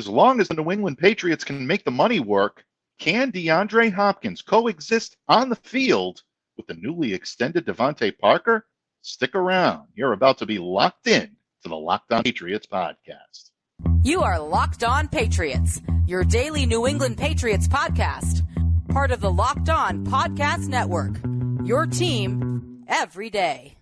As long as the New England Patriots can make the money work, can DeAndre Hopkins coexist on the field with the newly extended DeVante Parker? Stick around. You're about to be locked in to the Locked On Patriots podcast. You are Locked On Patriots, your daily New England Patriots podcast. Part of the Locked On Podcast Network, your team every day.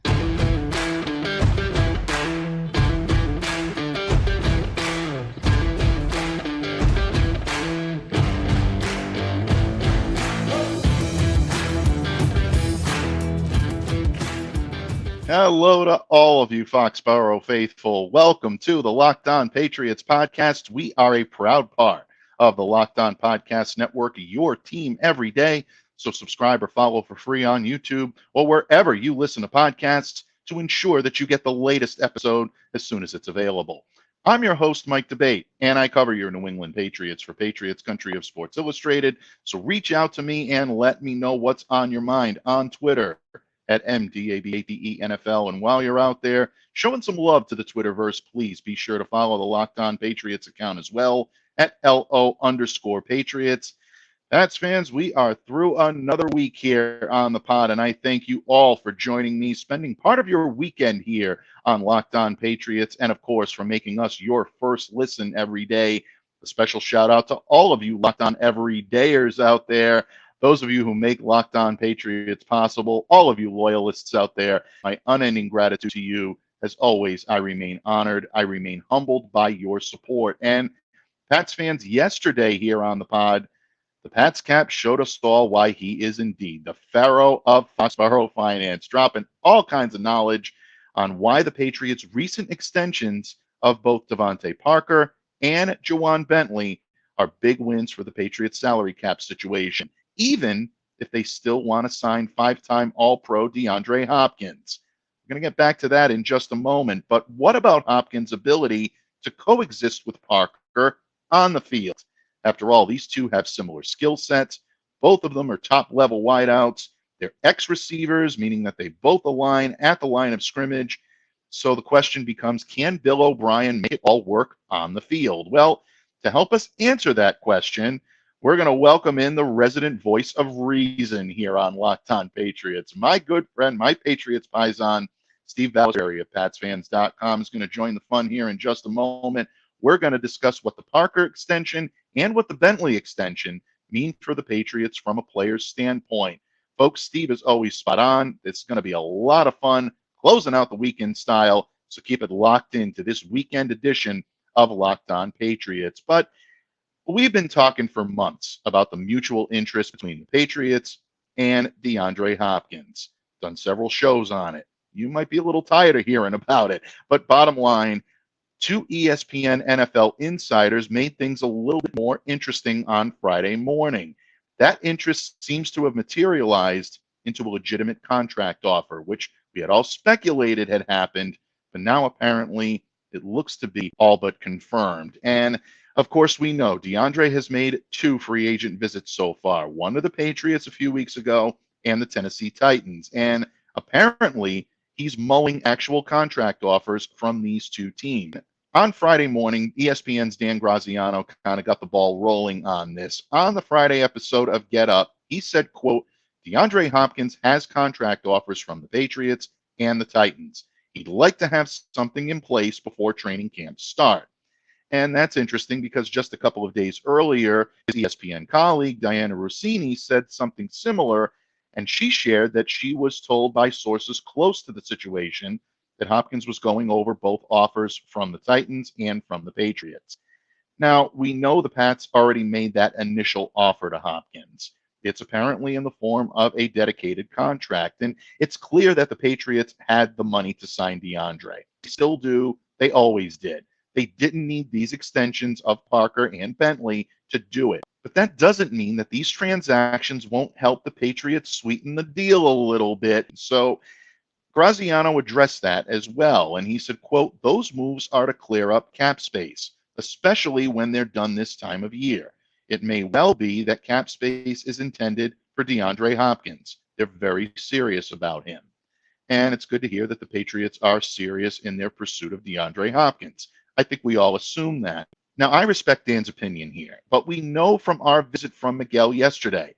Hello to all of you Foxborough faithful. Welcome to the Locked On Patriots podcast. We are a proud part of the Locked On Podcast Network, your team every day. So subscribe or follow for free on YouTube or wherever you listen to podcasts to ensure that you get the latest episode as soon as it's available. I'm your host, Mike Debate, and I cover your New England Patriots for Patriots Country of Sports Illustrated. So reach out to me and let me know what's on your mind on Twitter at MDABATE-NFL. And while you're out there showing some love to the Twitterverse, please be sure to follow the Locked On Patriots account as well at LO_Patriots. That's fans, we are through another week here on the pod, and I thank you all for joining me, spending part of your weekend here on Locked On Patriots, and of course for making us your first listen every day. A special shout out to all of you Locked On Everydayers out there. Those of you who make Locked On Patriots possible, all of you loyalists out there, my unending gratitude to you. As always, I remain honored. I remain humbled by your support. And Pats fans, yesterday here on the pod, the Pats Cap showed us all why he is indeed the pharaoh of Foxborough finance, dropping all kinds of knowledge on why the Patriots' recent extensions of both DeVante Parker and Ja'Whaun Bentley are big wins for the Patriots' salary cap situation, even if they still want to sign five-time All-Pro DeAndre Hopkins. We're going to get back to that in just a moment, but what about Hopkins' ability to coexist with Parker on the field? After all, these two have similar skill sets. Both of them are top-level wideouts. They're ex-receivers, meaning that they both align at the line of scrimmage. So the question becomes, can Bill O'Brien make it all work on the field? Well, to help us answer that question, we're going to welcome in the resident voice of reason here on Locked On Patriots. My good friend, my Patriots paisan, Steve Balestrieri of PatsFans.com is going to join the fun here in just a moment. We're going to discuss what the Parker extension and what the Bentley extension mean for the Patriots from a player's standpoint. Folks, Steve is always spot on. It's going to be a lot of fun closing out the weekend style, so keep it locked into this weekend edition of Locked On Patriots. But we've been talking for months about the mutual interest between the Patriots and DeAndre Hopkins. Done several shows on it. You might be a little tired of hearing about it, but bottom line, two ESPN NFL insiders made things a little bit more interesting on Friday morning. That interest seems to have materialized into a legitimate contract offer, which we had all speculated had happened, but now apparently it looks to be all but confirmed. And of course, we know DeAndre has made two free agent visits so far, one to the Patriots a few weeks ago and the Tennessee Titans. And apparently, he's mulling actual contract offers from these two teams. On Friday morning, ESPN's Dan Graziano kind of got the ball rolling on this. On the Friday episode of Get Up, he said, quote, DeAndre Hopkins has contract offers from the Patriots and the Titans. He'd like to have something in place before training camps start. And that's interesting because just a couple of days earlier, his ESPN colleague, Diana Rossini, said something similar, and she shared that she was told by sources close to the situation that Hopkins was going over both offers from the Titans and from the Patriots. Now, we know the Pats already made that initial offer to Hopkins. It's apparently in the form of a dedicated contract, and it's clear that the Patriots had the money to sign DeAndre. They still do. They always did. They didn't need these extensions of Parker and Bentley to do it. But that doesn't mean that these transactions won't help the Patriots sweeten the deal a little bit. So Graziano addressed that as well. And he said, quote, those moves are to clear up cap space, especially when they're done this time of year. It may well be that cap space is intended for DeAndre Hopkins. They're very serious about him. And it's good to hear that the Patriots are serious in their pursuit of DeAndre Hopkins. I think we all assume that. Now, I respect Dan's opinion here, but we know from our visit from Miguel yesterday,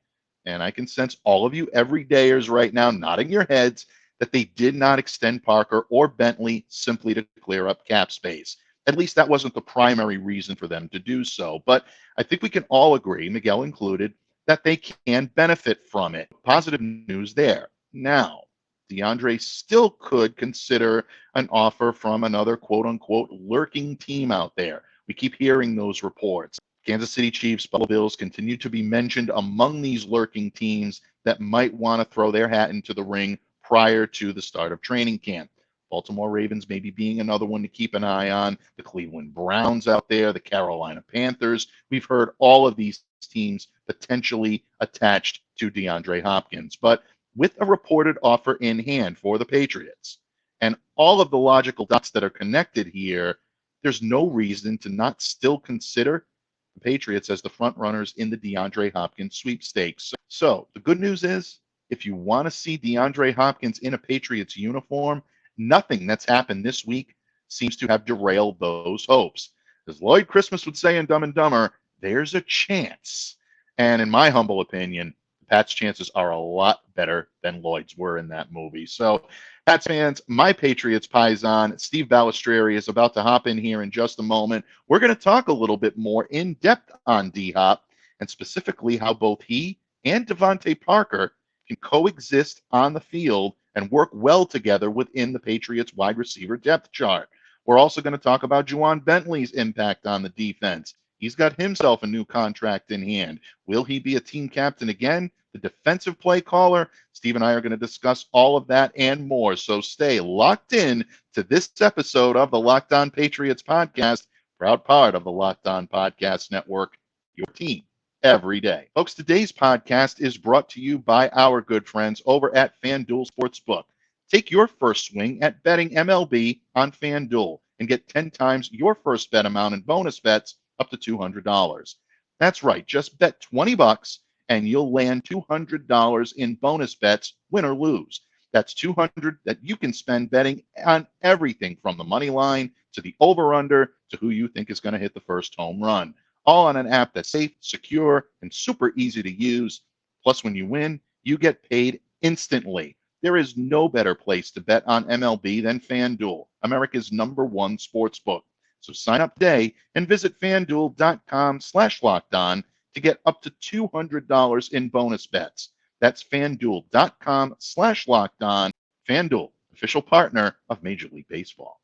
and I can sense all of you everydayers right now nodding your heads, that they did not extend Parker or Bentley simply to clear up cap space. At least that wasn't the primary reason for them to do so. But I think we can all agree, Miguel included, that they can benefit from it. Positive news there. Now, DeAndre still could consider an offer from another quote unquote lurking team out there. We keep hearing those reports. Kansas City Chiefs, Buffalo Bills continue to be mentioned among these lurking teams that might want to throw their hat into the ring prior to the start of training camp. Baltimore Ravens maybe being another one to keep an eye on. The Cleveland Browns out there, the Carolina Panthers. We've heard all of these teams potentially attached to DeAndre Hopkins. But with a reported offer in hand for the Patriots and all of the logical dots that are connected here, there's no reason to not still consider the Patriots as the front runners in the DeAndre Hopkins sweepstakes. So the good news is, if you want to see DeAndre Hopkins in a Patriots uniform, nothing that's happened this week seems to have derailed those hopes. As Lloyd Christmas would say in Dumb and Dumber, there's a chance. And in my humble opinion, Pat's chances are a lot better than Lloyd's were in that movie. So, Pats fans, my Patriots paisan, Steve Balestrieri, is about to hop in here in just a moment. We're going to talk a little bit more in depth on D-Hop, and specifically how both he and DeVante Parker can coexist on the field and work well together within the Patriots wide receiver depth chart. We're also going to talk about Ja'Whaun Bentley's impact on the defense. He's got himself a new contract in hand. Will he be a team captain again? The defensive play caller? Steve and I are going to discuss all of that and more. So stay locked in to this episode of the Locked On Patriots podcast, proud part of the Locked On Podcast Network, your team every day. Folks, today's podcast is brought to you by our good friends over at FanDuel Sportsbook. Take your first swing at betting MLB on FanDuel and get 10 times your first bet amount in bonus bets up to $200. That's right, just bet $20 and you'll land $200 in bonus bets, win or lose. That's $200 that you can spend betting on everything from the money line to the over-under to who you think is going to hit the first home run. All on an app that's safe, secure, and super easy to use. Plus, when you win, you get paid instantly. There is no better place to bet on MLB than FanDuel, America's #1 sportsbook. So sign up today and visit FanDuel.com/lockedon to get up to $200 in bonus bets. That's FanDuel.com/lockedon. FanDuel, official partner of Major League Baseball.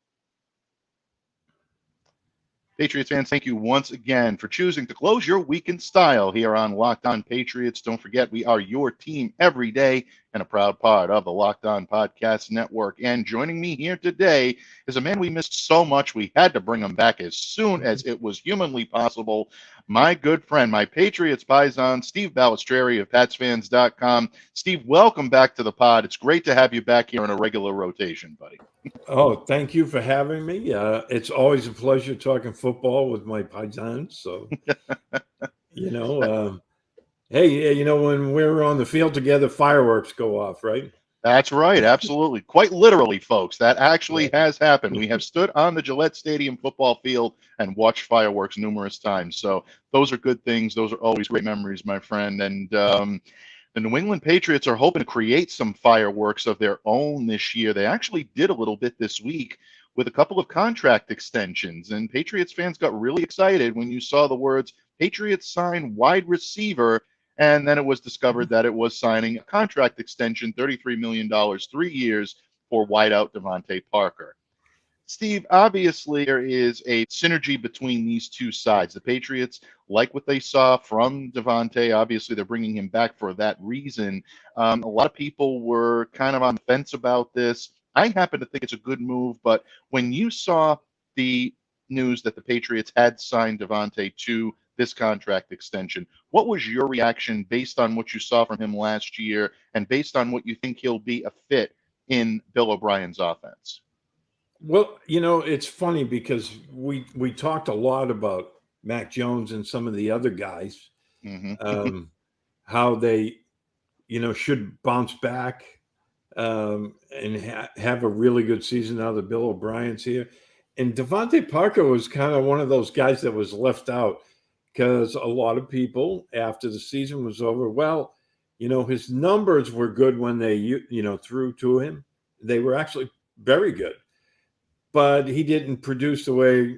Patriots fans, thank you once again for choosing to close your week in style here on Locked On Patriots. Don't forget, we are your team every day and a proud part of the Locked On Podcast Network. And joining me here today is a man we missed so much, we had to bring him back as soon as it was humanly possible. My good friend, my Patriots paisan, Steve Balestrieri of PatsFans.com. Steve, welcome back to the pod. It's great to have you back here in a regular rotation, buddy. Oh, thank you for having me. It's always a pleasure talking football with my paisans. So, hey, when we're on the field together, fireworks go off, right? That's right. Absolutely. Quite literally, folks. That actually has happened. We have stood on the Gillette Stadium football field and watched fireworks numerous times. So those are good things. Those are always great memories, my friend. And the New England Patriots are hoping to create some fireworks of their own this year. They actually did a little bit this week with a couple of contract extensions. And Patriots fans got really excited when you saw the words, Patriots sign wide receiver. And then it was discovered that it was signing a contract extension, $33 million, 3 years, for wideout DeVante Parker. Steve, obviously there is a synergy between these two sides. The Patriots like what they saw from DeVante. Obviously, they're bringing him back for that reason. A lot of people were kind of on the fence about this. I happen to think it's a good move, but when you saw the news that the Patriots had signed DeVante to this contract extension, what was your reaction based on what you saw from him last year and based on what you think he'll be a fit in Bill O'Brien's offense? Well, it's funny because we talked a lot about Mac Jones and some of the other guys, how they, should bounce back and have a really good season now that Bill O'Brien's here. And DeVante Parker was kind of one of those guys that was left out because a lot of people, after the season was over, well, his numbers were good when they, threw to him. They were actually very good, but he didn't produce the way,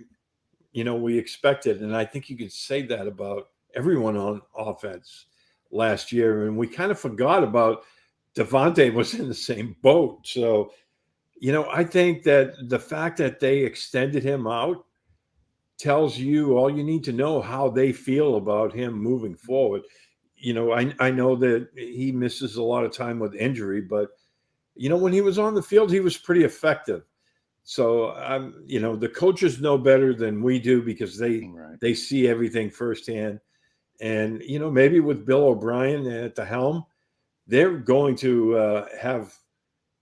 we expected. And I think you could say that about everyone on offense last year. And we kind of forgot about DeVante was in the same boat. So, I think that the fact that they extended him out tells you all you need to know how they feel about him moving forward. I know that he misses a lot of time with injury, but when he was on the field, he was pretty effective. So the coaches know better than we do because they see everything firsthand. And maybe with Bill O'Brien at the helm, they're going to have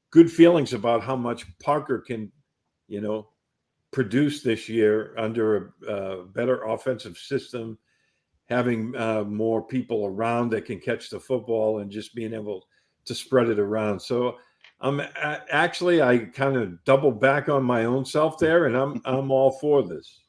good feelings about how much Parker can, produce this year under a better offensive system, having more people around that can catch the football and just being able to spread it around. So I kind of double back on my own self there, and I'm all for this.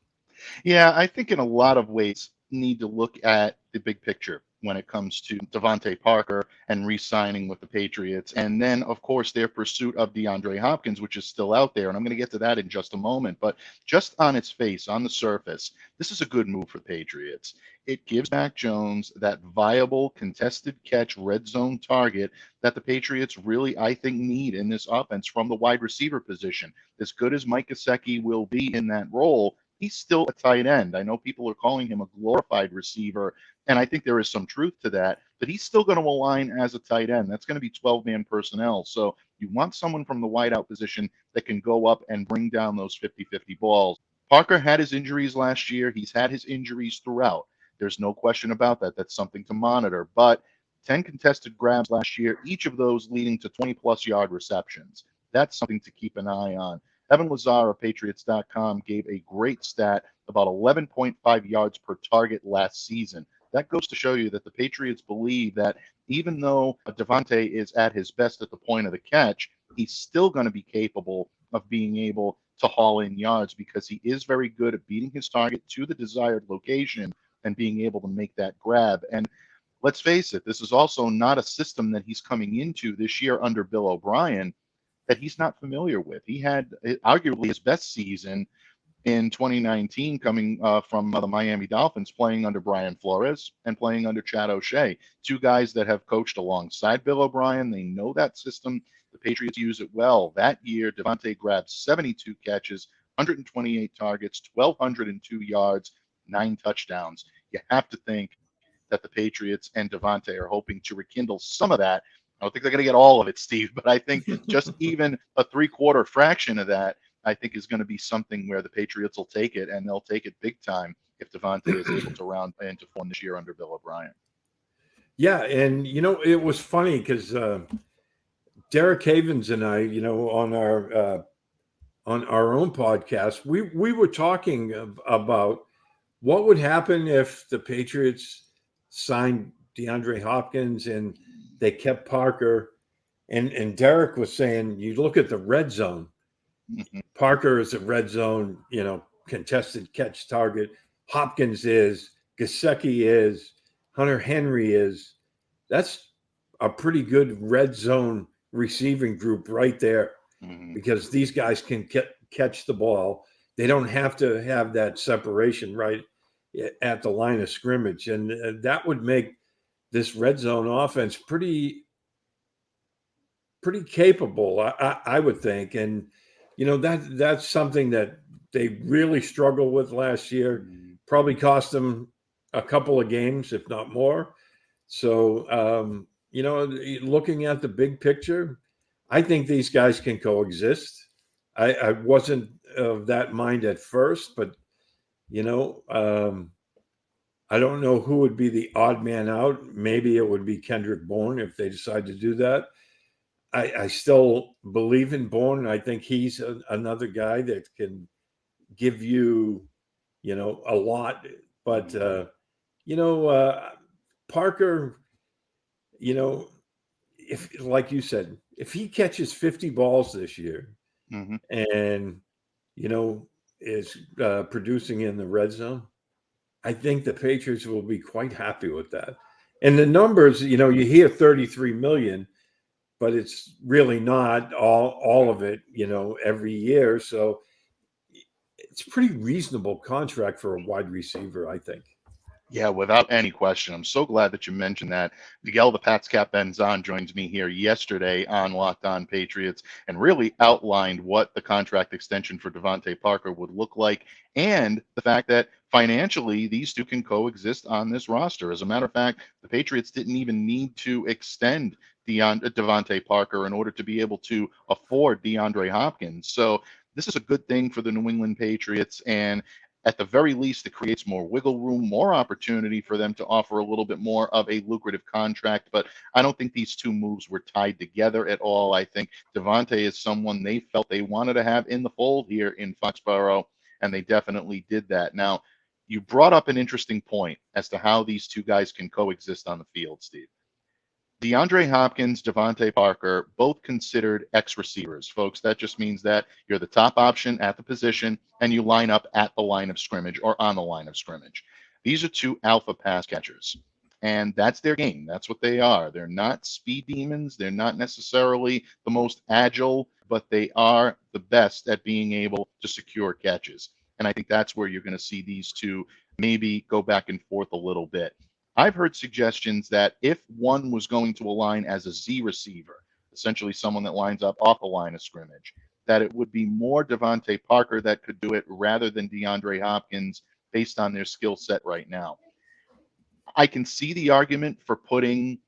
Yeah, I think in a lot of ways need to look at the big picture when it comes to DeVante Parker and re-signing with the Patriots. And then, of course, their pursuit of DeAndre Hopkins, which is still out there. And I'm going to get to that in just a moment. But just on its face, on the surface, this is a good move for the Patriots. It gives Mac Jones that viable, contested catch, red zone target that the Patriots really, I think, need in this offense from the wide receiver position. As good as Mike Gesicki will be in that role, he's still a tight end. I know people are calling him a glorified receiver, and I think there is some truth to that, but he's still going to align as a tight end. That's going to be 12-man personnel. So you want someone from the wideout position that can go up and bring down those 50-50 balls. Parker had his injuries last year. He's had his injuries throughout. There's no question about that. That's something to monitor. But 10 contested grabs last year, each of those leading to 20-plus yard receptions. That's something to keep an eye on. Evan Lazar of Patriots.com gave a great stat about 11.5 yards per target last season. That goes to show you that the Patriots believe that even though DeVante is at his best at the point of the catch, he's still going to be capable of being able to haul in yards because he is very good at beating his target to the desired location and being able to make that grab. And let's face it, this is also not a system that he's coming into this year under Bill O'Brien that he's not familiar with. He had arguably his best season in 2019 coming from the Miami Dolphins, playing under Brian Flores and playing under Chad O'Shea, two guys that have coached alongside Bill O'Brien. They know that system. The Patriots use it well. That year, DeVante grabbed 72 catches, 128 targets, 1,202 yards, 9 touchdowns. You have to think that the Patriots and DeVante are hoping to rekindle some of that. I don't think they're going to get all of it, Steve, but I think just even a 3/4 fraction of that, I think is going to be something where the Patriots will take it, and they'll take it big time if DeVante is able to round into form this year under Bill O'Brien. Yeah, and it was funny because Derek Havens and I, on our own podcast, we were talking about what would happen if the Patriots signed DeAndre Hopkins and they kept Parker. And Derek was saying, you look at the red zone. Mm-hmm. Parker is a red zone, contested catch target. Hopkins is, Gesicki is, Hunter Henry is. That's a pretty good red zone receiving group right there, because these guys can catch the ball. They don't have to have that separation right at the line of scrimmage. And that would make this red zone offense pretty capable, I would think. And, that's something that they really struggled with last year, probably cost them a couple of games, if not more. So, looking at the big picture, I think these guys can coexist. I wasn't of that mind at first, but, I don't know who would be the odd man out. Maybe it would be Kendrick Bourne if they decide to do that. I still believe in Bourne. I think he's another guy that can give you, a lot. But, Parker, if, like you said, if he catches 50 balls this year and, is producing in the red zone, I think the Patriots will be quite happy with that. And the numbers, you hear 33 million, but it's really not all of it, every year. So it's a pretty reasonable contract for a wide receiver, I think. Yeah, without any question. I'm so glad that you mentioned that. Miguel, the Pats Cap Benzon, joins me here yesterday on Locked On Patriots and really outlined what the contract extension for DeVante Parker would look like and the fact that financially these two can coexist on this roster. As a matter of fact, the Patriots didn't even need to extend DeVante Parker in order to be able to afford DeAndre Hopkins. So this is a good thing for the New England Patriots. And at the very least, it creates more wiggle room, more opportunity for them to offer a little bit more of a lucrative contract. But I don't think these two moves were tied together at all. I think DeVante is someone they felt they wanted to have in the fold here in Foxborough, and they definitely did that. Now, you brought up an interesting point as to how these two guys can coexist on the field, Steve. DeAndre Hopkins, DeVante Parker, both considered X receivers, folks. That just means that you're the top option at the position and you line up at the line of scrimmage or on the line of scrimmage. These are two alpha pass catchers, and that's their game. That's what they are. They're not speed demons. They're not necessarily the most agile, but they are the best at being able to secure catches. And I think that's where you're going to see these two maybe go back and forth a little bit. I've heard suggestions that if one was going to align as a Z receiver, essentially someone that lines up off the line of scrimmage, that it would be more DeVante Parker that could do it rather than DeAndre Hopkins based on their skill set right now. I can see the argument for putting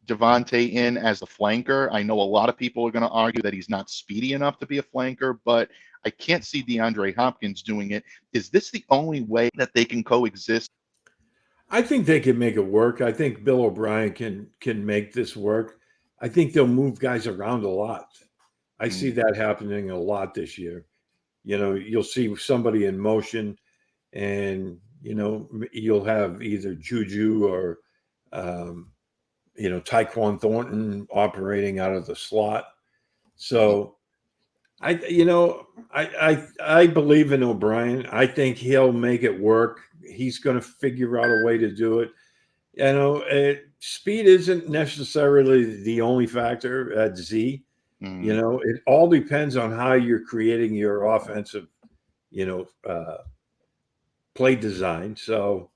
DeVante in as a flanker. I know a lot of people are going to argue that he's not speedy enough to be a flanker, but I can't see DeAndre Hopkins doing it. Is this the only way that they can coexist? I think they can make it work. I think Bill O'Brien can make this work. I think they'll move guys around a lot. I see that happening a lot this year. You'll see somebody in motion and, you'll have either Juju or, Tyquan Thornton operating out of the slot. So I believe in O'Brien. I think he'll make it work. He's going to figure out a way to do it. Speed isn't necessarily the only factor at Z. It all depends on how you're creating your offensive, play design. So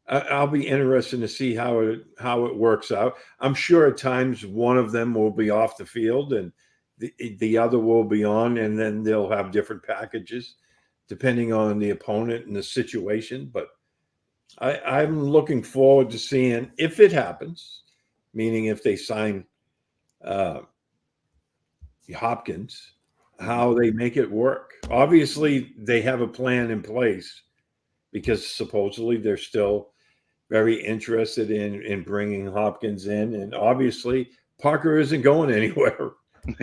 I'll be interested to see how it works out. I'm sure at times one of them will be off the field and the other will be on, and then they'll have different packages depending on the opponent and the situation. But I'm looking forward to seeing if it happens, meaning if they sign Hopkins, how they make it work. Obviously, they have a plan in place because supposedly they're still very interested in bringing Hopkins in. And obviously, Parker isn't going anywhere.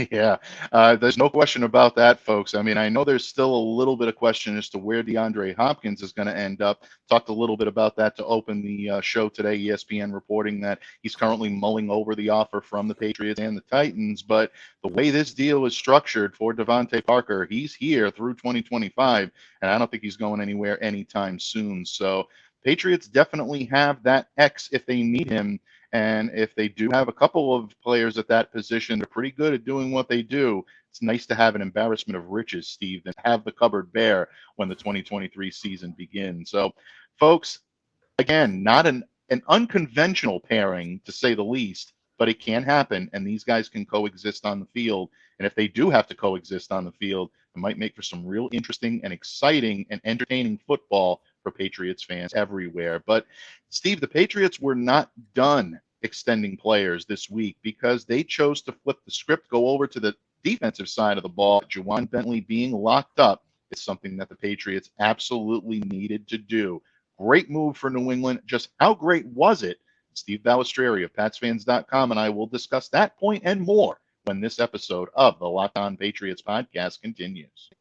Yeah, there's no question about that, folks. I mean, I know there's still a little bit of question as to where DeAndre Hopkins is going to end up. Talked a little bit about that to open the show today. ESPN reporting that he's currently mulling over the offer from the Patriots and the Titans. But the way this deal is structured for DeVante Parker, he's here through 2025, and I don't think he's going anywhere anytime soon. So Patriots definitely have that X if they need him. And if they do have a couple of players at that position, they're pretty good at doing what they do. It's nice to have an embarrassment of riches, Steve, than have the cupboard bare when the 2023 season begins. So, folks, again, not an unconventional pairing, to say the least, but it can happen, and these guys can coexist on the field. And if they do have to coexist on the field, it might make for some real interesting and exciting and entertaining football for Patriots fans everywhere. But, Steve, the Patriots were not done extending players this week because they chose to flip the script, go over to the defensive side of the ball. Ja'Whaun Bentley being locked up is something that the Patriots absolutely needed to do. Great move for New England. Just how great was it? Steve Balestrieri of PatsFans.com and I will discuss that point and more when this episode of the Locked On Patriots podcast continues.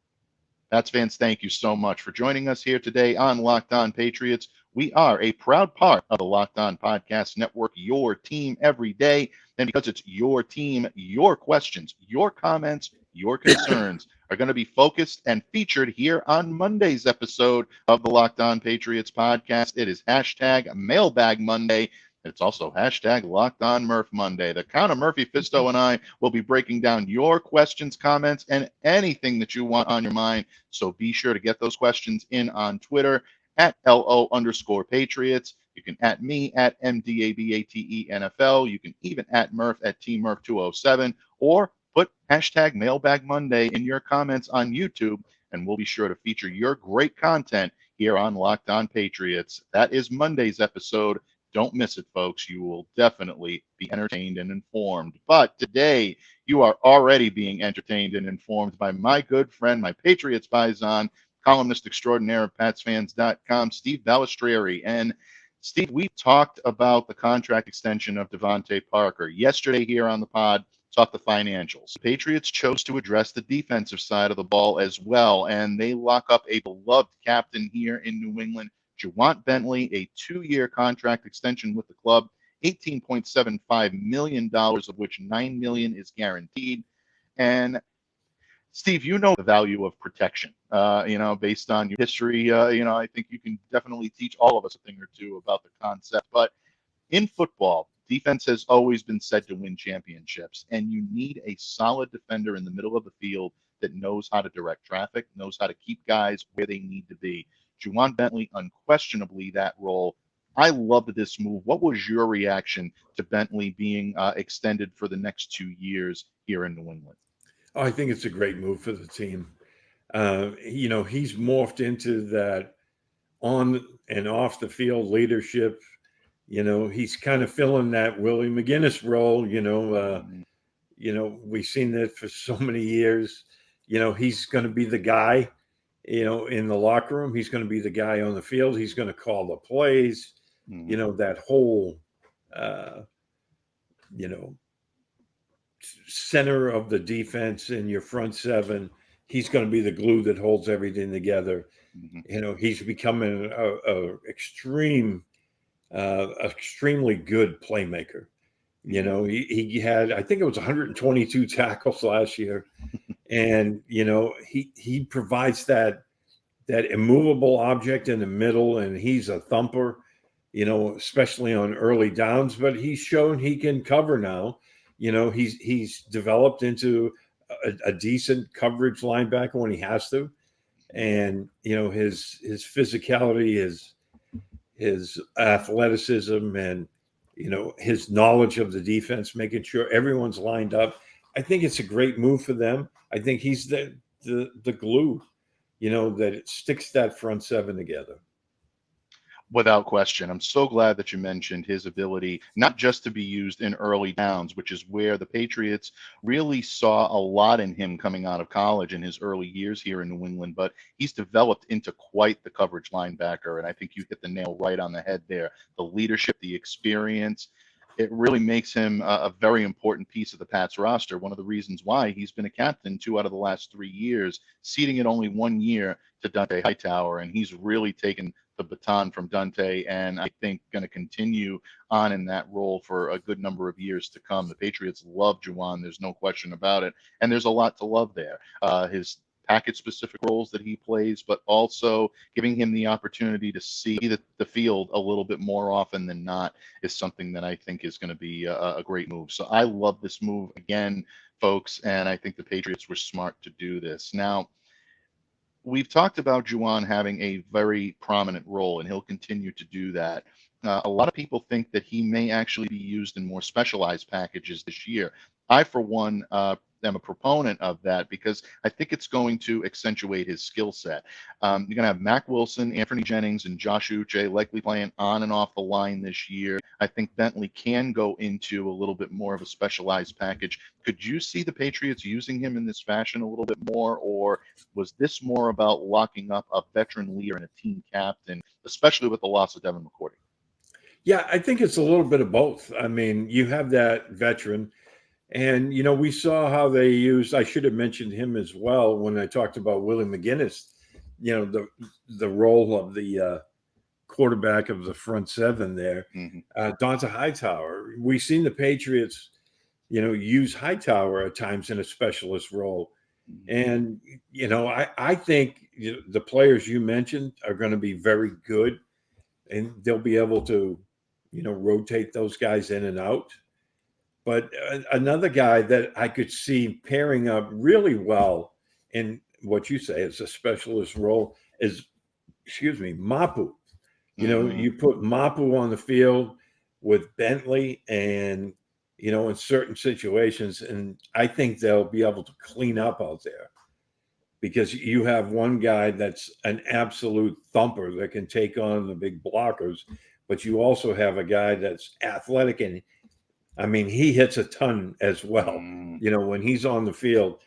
Pats fans, thank you so much for joining us here today on Locked On Patriots. We are a proud part of the Locked On Podcast Network, your team every day. And because it's your team, your questions, your comments, your concerns are going to be focused and featured here on Monday's episode of the Locked On Patriots podcast. It is hashtag Mailbag Monday. It's also hashtag Locked On Murph Monday. The Count of Murphy Fisto and I will be breaking down your questions, comments, and anything that you want on your mind. So be sure to get those questions in on Twitter at LO_Patriots. You can at me at MDABATENFL. You can even at Murph at TMurph207 or put hashtag Mailbag Monday in your comments on YouTube, and we'll be sure to feature your great content here on Locked On Patriots. That is Monday's episode. Don't miss it, folks. You will definitely be entertained and informed. But today, you are already being entertained and informed by my good friend, my Patriots paisan, columnist extraordinaire of PatsFans.com, Steve Balestrieri. And Steve, we talked about the contract extension of DeVante Parker yesterday here on the pod. Talk the financials. The Patriots chose to address the defensive side of the ball as well, and they lock up a beloved captain here in New England, Ja'Whaun Bentley, a 2-year contract extension with the club, $18.75 million, of which $9 million is guaranteed. And Steve, you know the value of protection. Based on your history, I think you can definitely teach all of us a thing or two about the concept. But in football, defense has always been said to win championships, and you need a solid defender in the middle of the field that knows how to direct traffic, knows how to keep guys where they need to be. Ja'Whaun Bentley, unquestionably that role. I loved this move. What was your reaction to Bentley being extended for the next 2 years here in New England? Oh, I think it's a great move for the team. He's morphed into that on and off the field leadership. He's kind of filling that Willie McGinnis role. We've seen that for so many years. He's going to be the guy. In the locker room, he's going to be the guy on the field. He's going to call the plays. That whole, center of the defense in your front seven. He's going to be the glue that holds everything together. He's becoming a extremely good playmaker. He had, I think it was 122 tackles last year. And, he provides that immovable object in the middle, and he's a thumper, especially on early downs, but he's shown he can cover now. He's developed into a decent coverage linebacker when he has to. And, his physicality, his athleticism, and, his knowledge of the defense, making sure everyone's lined up. I think it's a great move for them. I think he's the glue, that it sticks that front seven together. Without question. I'm so glad that you mentioned his ability not just to be used in early downs, which is where the Patriots really saw a lot in him coming out of college in his early years here in New England, but he's developed into quite the coverage linebacker. And I think you hit the nail right on the head there. The leadership, the experience, it really makes him a very important piece of the Pats roster. One of the reasons why he's been a captain 2 out of the last 3 years, ceding it only 1 year to Dante Hightower. And he's really taken the baton from Dante, and I think going to continue on in that role for a good number of years to come. The Patriots love Ja'Whaun. There's no question about it. And there's a lot to love there. His package-specific roles that he plays, but also giving him the opportunity to see the field a little bit more often than not is something that I think is going to be a great move. So I love this move again, folks, and I think the Patriots were smart to do this. Now, we've talked about Ja'Whaun having a very prominent role, and he'll continue to do that. A lot of people think that he may actually be used in more specialized packages this year. I, for one, am a proponent of that because I think it's going to accentuate his skill set. You're going to have Mac Wilson, Anthony Jennings, and Josh Uche likely playing on and off the line this year. I think Bentley can go into a little bit more of a specialized package. Could you see the Patriots using him in this fashion a little bit more, or was this more about locking up a veteran leader and a team captain, especially with the loss of Devin McCourty? Yeah, I think it's a little bit of both. I mean, you have that veteran, And, we saw how they used, I should have mentioned him as well when I talked about Willie McGinnis, the role of the quarterback of the front seven there, Donta Hightower. We've seen the Patriots, use Hightower at times in a specialist role. And, I think the players you mentioned are going to be very good, and they'll be able to, rotate those guys in and out. But another guy that I could see pairing up really well in what you say is a specialist role is, Mapu. You put Mapu on the field with Bentley and, in certain situations, and I think they'll be able to clean up out there because you have one guy that's an absolute thumper that can take on the big blockers, but you also have a guy that's athletic and, he hits a ton as well. When he's on the field,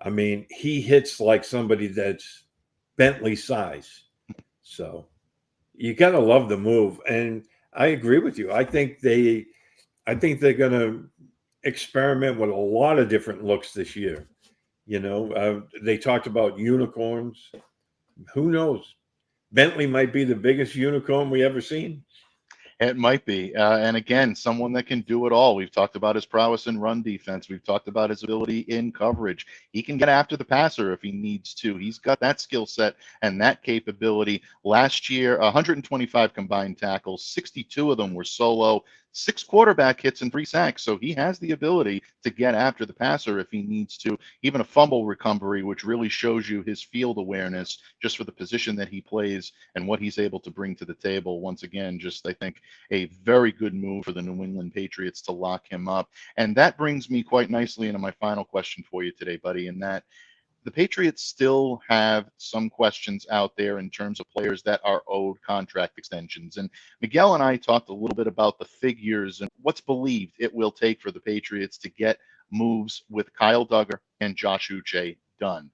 he hits like somebody that's Bentley size. So you got to love the move. And I agree with you. I think they're going to experiment with a lot of different looks this year. They talked about unicorns. Who knows? Bentley might be the biggest unicorn we ever seen. It might be. And again, someone that can do it all. We've talked about his prowess in run defense. We've talked about his ability in coverage. He can get after the passer if he needs to. He's got that skill set and that capability. Last year, 125 combined tackles, 62 of them were solo, 6 quarterback hits and 3 sacks. So he has the ability to get after the passer if he needs to. Even a fumble recovery, which really shows you his field awareness just for the position that he plays and what he's able to bring to the table. Once again, just I think a very good move for the New England Patriots to lock him up. And that brings me quite nicely into my final question for you today, buddy, in that the Patriots still have some questions out there in terms of players that are owed contract extensions. And Miguel and I talked a little bit about the figures and what's believed it will take for the Patriots to get moves with Kyle Duggar and Josh Uche done.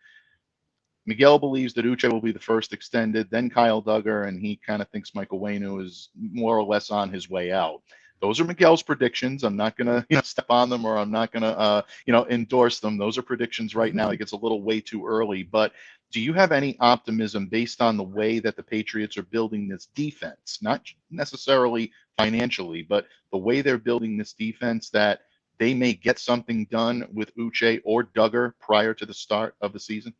Miguel believes that Uche will be the first extended, then Kyle Duggar, and he kind of thinks Michael Wainu is more or less on his way out. Those are Miguel's predictions. I'm not going to step on them, or I'm not going to endorse them. Those are predictions right now. It gets a little way too early. But do you have any optimism based on the way that the Patriots are building this defense, not necessarily financially, but the way they're building this defense, that they may get something done with Uche or Duggar prior to the start of the season?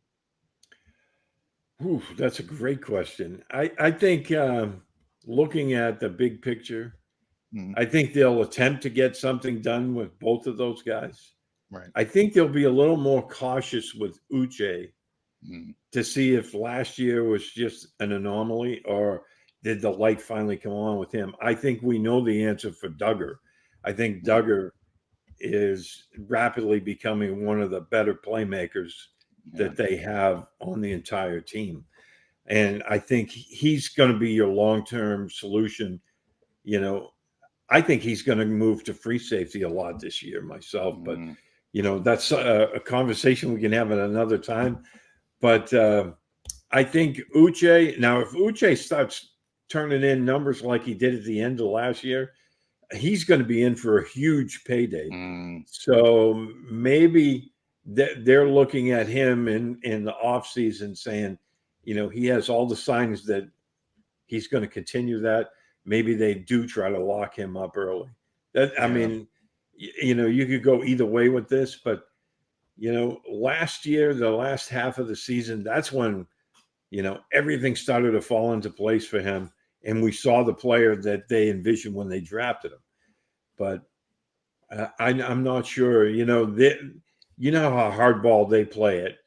Ooh, that's a great question. I think looking at the big picture, I think they'll attempt to get something done with both of those guys. Right. I think they'll be a little more cautious with Uche to see if last year was just an anomaly or did the light finally come on with him. I think we know the answer for Duggar. I think Duggar is rapidly becoming one of the better playmakers that they have on the entire team. And I think he's going to be your long-term solution. I think he's going to move to free safety a lot this year myself, but that's a conversation we can have at another time. But I think Uche, now if Uche starts turning in numbers like he did at the end of last year, he's going to be in for a huge payday. So maybe they're looking at him in the offseason saying, he has all the signs that he's going to continue that. Maybe they do try to lock him up early. I mean, you could go either way with this, but, last year, the last half of the season, that's when, everything started to fall into place for him. And we saw the player that they envisioned when they drafted him. But I'm not sure, you know how hardball they play it.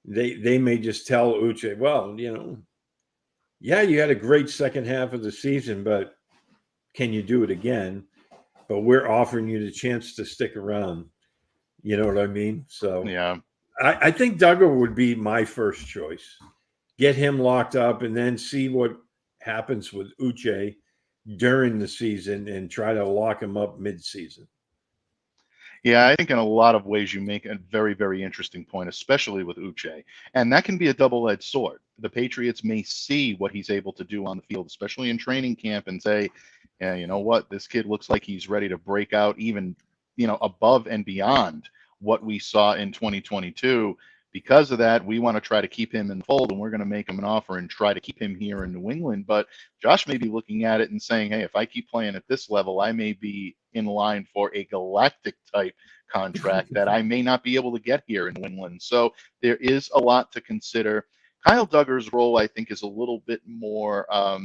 They may just tell Uche, well, yeah, you had a great second half of the season, but can you do it again? But we're offering you the chance to stick around. You know what I mean? So Yeah. I think Duggar would be my first choice. Get him locked up and then see what happens with Uche during the season and try to lock him up mid-season. Yeah, I think in a lot of ways you make a very, very interesting point, especially with Uche. And that can be a double-edged sword. The Patriots may see what he's able to do on the field, especially in training camp, and say, yeah, you know what? This kid looks like he's ready to break out even above and beyond what we saw in 2022. Because of that, we want to try to keep him in the fold, and we're going to make him an offer and try to keep him here in New England. But Josh may be looking at it and saying, hey, if I keep playing at this level, I may be in line for a galactic type contract that I may not be able to get here in New England. So there is a lot to consider. Kyle Duggar's role, I think, is a little bit more, I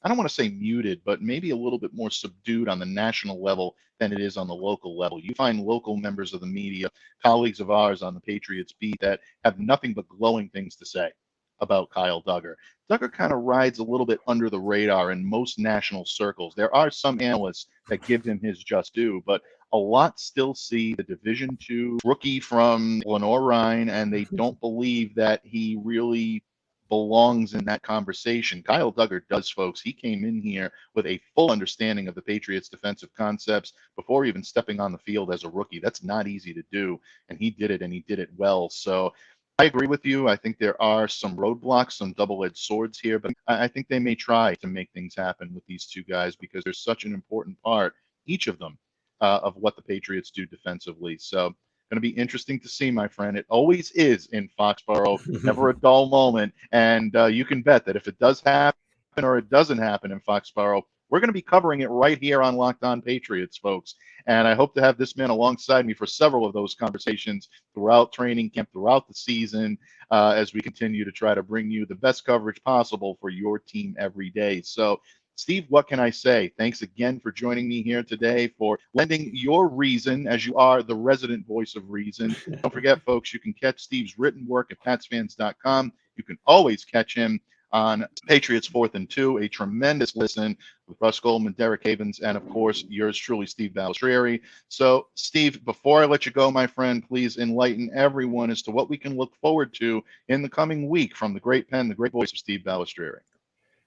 don't want to say muted, but maybe a little bit more subdued on the national level than it is on the local level. You find local members of the media, colleagues of ours on the Patriots beat, that have nothing but glowing things to say about Kyle Duggar. Duggar kind of rides a little bit under the radar in most national circles. There are some analysts that give him his just due, but a lot still see the Division II rookie from Lenore Rhine, and they don't believe that he really belongs in that conversation. Kyle Duggar does, folks. He came in here with a full understanding of the Patriots' defensive concepts before even stepping on the field as a rookie. That's not easy to do, and he did it, and he did it well. So I agree with you. I think there are some roadblocks, some double-edged swords here, but I think they may try to make things happen with these two guys because they're such an important part, each of them, of what the Patriots do defensively. So going to be interesting to see, my friend. It always is in Foxborough, never a dull moment. And you can bet that if it does happen or it doesn't happen in Foxborough, we're going to be covering it right here on Locked On Patriots, folks. And I hope to have this man alongside me for several of those conversations throughout training camp, throughout the season, as we continue to try to bring you the best coverage possible for your team every day. So, Steve, what can I say? Thanks again for joining me here today, for lending your reason, as you are the resident voice of reason. Don't forget, folks, you can catch Steve's written work at patsfans.com. You can always catch him on Patriots 4th and 2, a tremendous listen with Russ Goldman, Derek Havens, and, of course, yours truly, Steve Balestrieri. So, Steve, before I let you go, my friend, please enlighten everyone as to what we can look forward to in the coming week from the great pen, the great voice of Steve Balestrieri.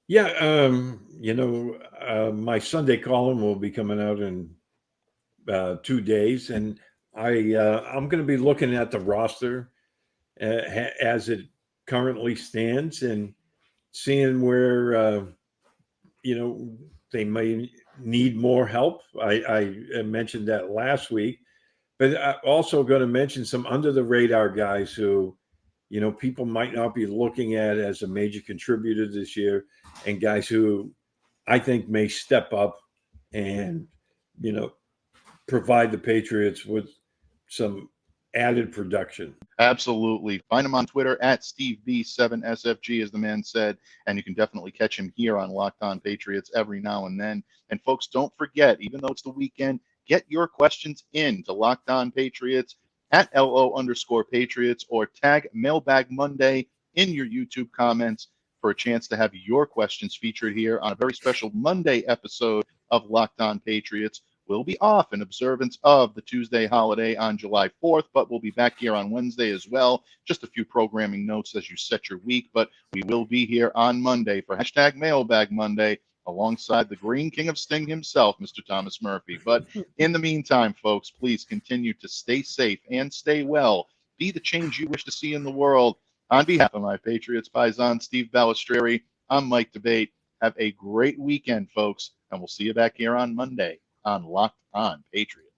Yeah, my Sunday column will be coming out in 2 days, and I'm going to be looking at the roster as it currently stands and seeing where they may need more help. I mentioned that last week, but I'm also going to mention some under the radar guys who people might not be looking at as a major contributor this year, and guys who I think may step up and, provide the Patriots with some added production. Absolutely. Find him on Twitter at SteveB7SFG, as the man said, and you can definitely catch him here on Locked On Patriots every now and then. And folks, don't forget, even though it's the weekend, get your questions in to Locked On Patriots at LO_Patriots, or tag Mailbag Monday in your YouTube comments for a chance to have your questions featured here on a very special Monday episode of Locked On Patriots. We'll be off in observance of the Tuesday holiday on July 4th, but we'll be back here on Wednesday as well. Just a few programming notes as you set your week, but we will be here on Monday for hashtag Mailbag Monday, alongside the Green King of Sting himself, Mr. Thomas Murphy. But in the meantime, folks, please continue to stay safe and stay well. Be the change you wish to see in the world. On behalf of my Patriots paisan, Steve Balestrieri, I'm Mike Debate. Have a great weekend, folks, and we'll see you back here on Monday on Locked On Patriots.